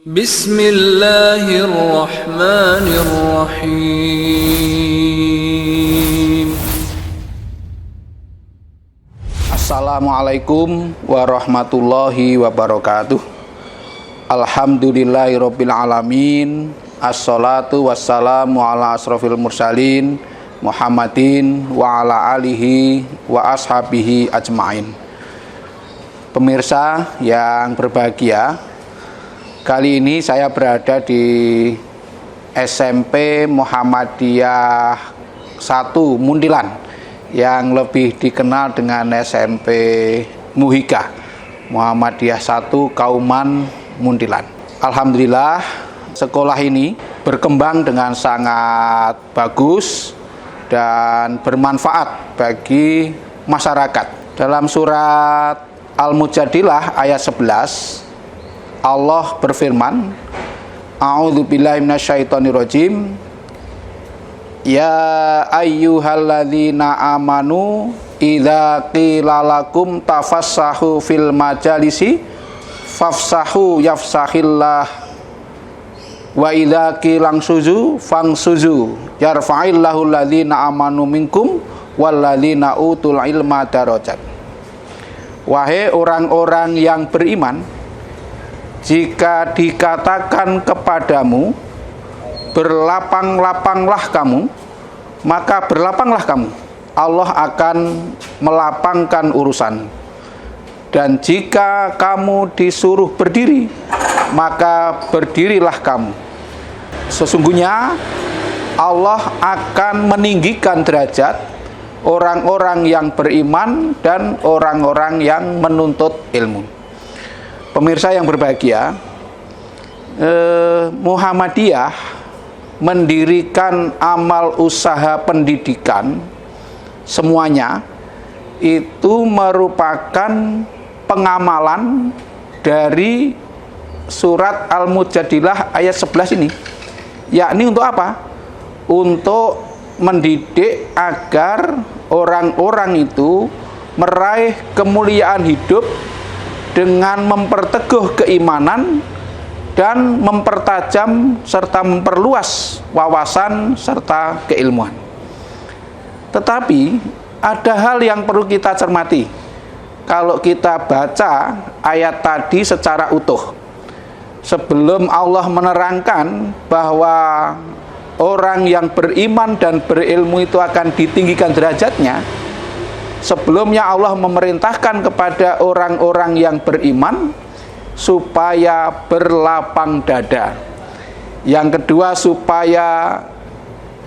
Bismillahirrahmanirrahim. Assalamualaikum warahmatullahi wabarakatuh. Alhamdulillahirabbil alamin. Assalatu wassalamu ala asrofil mursalin Muhammadin wa ala alihi wa ashabihi ajmain. Pemirsa yang berbahagia, kali ini saya berada di SMP Muhammadiyah 1 Muntilan, yang lebih dikenal dengan SMP Muhika Muhammadiyah 1 Kauman Muntilan. Alhamdulillah, sekolah ini berkembang dengan sangat bagus dan bermanfaat bagi masyarakat. Dalam surat Al-Mujadilah ayat 11, Allah berfirman, A'udzubillahi minasyaitonirrajim. Ya ayyuhalladzina amanu idza qila lakum tafassahu fil majalisi fafsahu yafsahillah wa idza qila suzu fangsuzu yarfa'illahu alladzina amanu minkum walladzina utul ilma darajat. Wahai orang-orang yang beriman, jika dikatakan kepadamu berlapang-lapanglah kamu, maka berlapanglah kamu, Allah akan melapangkan urusan. Dan jika kamu disuruh berdiri, maka berdirilah kamu. Sesungguhnya Allah akan meninggikan derajat orang-orang yang beriman dan orang-orang yang menuntut ilmu. Pemirsa yang berbahagia, Muhammadiyah mendirikan amal usaha pendidikan semuanya itu merupakan pengamalan dari surat Al-Mujadilah ayat 11 ini. Yakni untuk apa? Untuk mendidik agar orang-orang itu meraih kemuliaan hidup dengan memperteguh keimanan dan mempertajam serta memperluas wawasan serta keilmuan. Tetapi ada hal yang perlu kita cermati kalau kita baca ayat tadi secara utuh. Sebelum Allah menerangkan bahwa orang yang beriman dan berilmu itu akan ditinggikan derajatnya, sebelumnya Allah memerintahkan kepada orang-orang yang beriman supaya berlapang dada. Yang kedua, supaya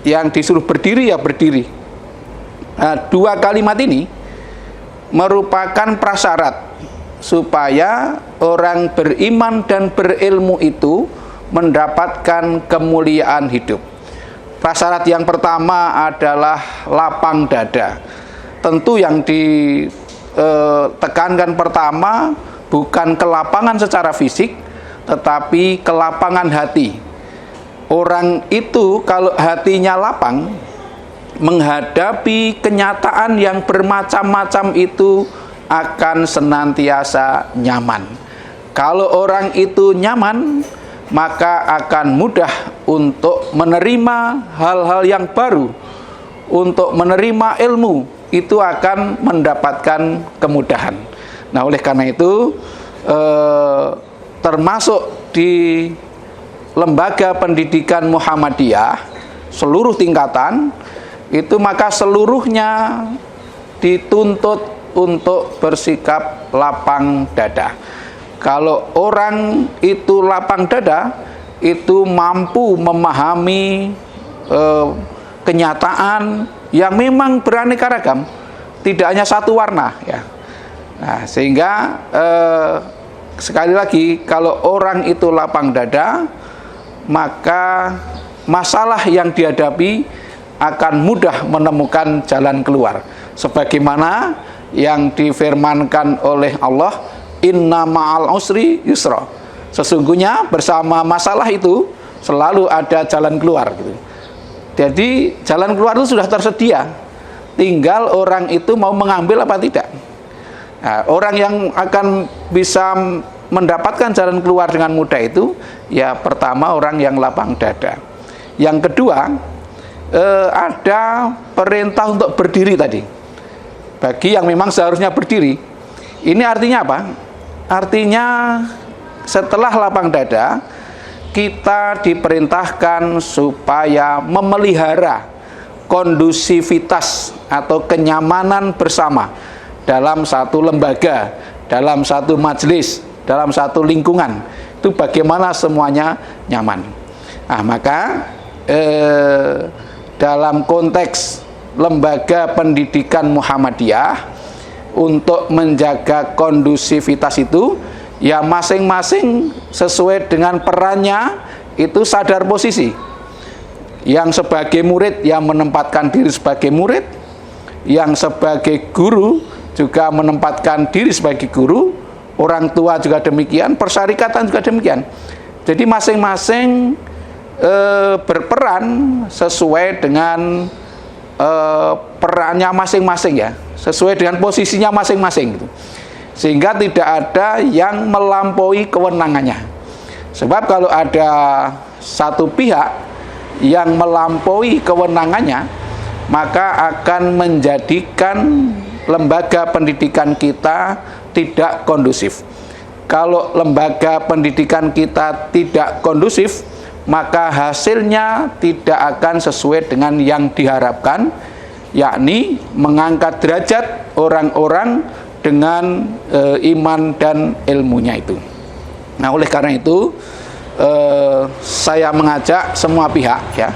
yang disuruh berdiri ya berdiri. Nah, dua kalimat ini merupakan prasyarat supaya orang beriman dan berilmu itu mendapatkan kemuliaan hidup. Prasyarat yang pertama adalah lapang dada. Tentu yang ditekankan pertama bukan kelapangan secara fisik, tetapi kelapangan hati. Orang itu kalau hatinya lapang, menghadapi kenyataan yang bermacam-macam itu akan senantiasa nyaman. Kalau orang itu nyaman, maka akan mudah untuk menerima hal-hal yang baru, untuk menerima ilmu, itu akan mendapatkan kemudahan. Nah, oleh karena itu termasuk di lembaga pendidikan Muhammadiyah seluruh tingkatan itu, maka seluruhnya dituntut untuk bersikap lapang dada. Kalau orang itu lapang dada, itu mampu memahami kenyataan yang memang beraneka ragam, tidak hanya satu warna ya. Nah, sehingga sekali lagi, kalau orang itu lapang dada, maka masalah yang dihadapi akan mudah menemukan jalan keluar. Sebagaimana yang difirmankan oleh Allah, Inna ma'al usri yusra. Sesungguhnya bersama masalah itu selalu ada jalan keluar gitu. Jadi jalan keluar itu sudah tersedia, tinggal orang itu mau mengambil apa tidak. Nah, orang yang akan bisa mendapatkan jalan keluar dengan mudah itu ya pertama orang yang lapang dada. Yang kedua, ada perintah untuk berdiri tadi. Bagi yang memang seharusnya berdiri. Ini artinya apa? Artinya setelah lapang dada, kita diperintahkan supaya memelihara kondusivitas atau kenyamanan bersama dalam satu lembaga, dalam satu majelis, dalam satu lingkungan. Itu bagaimana semuanya nyaman. Nah, maka dalam konteks lembaga pendidikan Muhammadiyah, untuk menjaga kondusivitas itu ya masing-masing sesuai dengan perannya itu sadar posisi. Yang sebagai murid yang menempatkan diri sebagai murid, yang sebagai guru juga menempatkan diri sebagai guru, orang tua juga demikian, persyarikatan juga demikian. Jadi masing-masing berperan sesuai dengan perannya masing-masing ya, sesuai dengan posisinya masing-masing gitu. Sehingga tidak ada yang melampaui kewenangannya. Sebab kalau ada satu pihak yang melampaui kewenangannya, maka akan menjadikan lembaga pendidikan kita tidak kondusif. Kalau lembaga pendidikan kita tidak kondusif, maka hasilnya tidak akan sesuai dengan yang diharapkan, yakni mengangkat derajat orang-orang dengan iman dan ilmunya itu. Nah, oleh karena itu saya mengajak semua pihak ya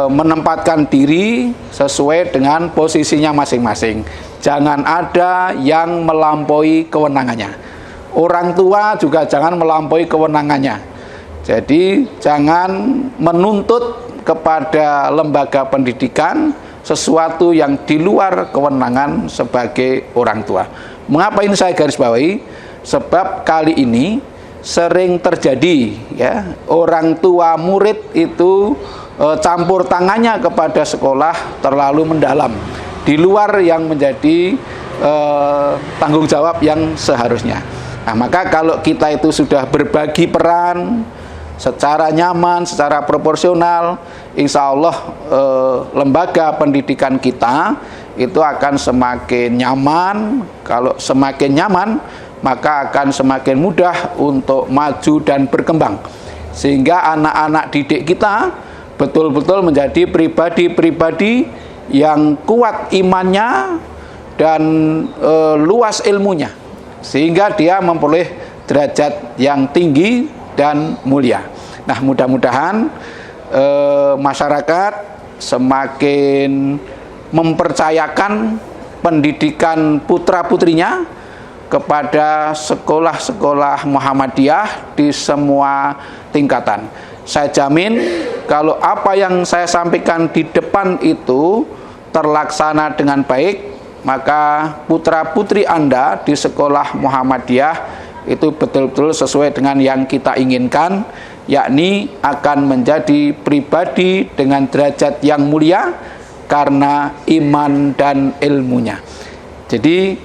menempatkan diri sesuai dengan posisinya masing-masing. Jangan ada yang melampaui kewenangannya. Orang tua juga jangan melampaui kewenangannya. Jadi jangan menuntut kepada lembaga pendidikan sesuatu yang di luar kewenangan sebagai orang tua. Mengapa ini saya garis bawahi? Sebab kali ini sering terjadi ya, orang tua murid itu campur tangannya kepada sekolah terlalu mendalam, di luar yang menjadi tanggung jawab yang seharusnya. Nah, maka kalau kita itu sudah berbagi peran secara nyaman, secara proporsional, insya Allah lembaga pendidikan kita itu akan semakin nyaman. Kalau semakin nyaman, maka akan semakin mudah untuk maju dan berkembang. Sehingga anak-anak didik kita betul-betul menjadi pribadi-pribadi yang kuat imannya dan luas ilmunya. Sehingga dia memperoleh derajat yang tinggi dan mulia. Nah, mudah-mudahan masyarakat semakin mempercayakan pendidikan putra-putrinya kepada sekolah-sekolah Muhammadiyah di semua tingkatan. Saya jamin kalau apa yang saya sampaikan di depan itu terlaksana dengan baik, maka putra-putri Anda di sekolah Muhammadiyah itu betul-betul sesuai dengan yang kita inginkan, yakni akan menjadi pribadi dengan derajat yang mulia karena iman dan ilmunya. Jadi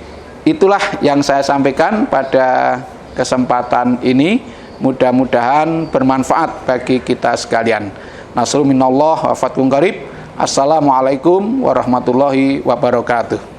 itulah yang saya sampaikan pada kesempatan ini. Mudah-mudahan bermanfaat bagi kita sekalian. Nasrul minallah wa fathun qarib. Assalamualaikum warahmatullahi wabarakatuh.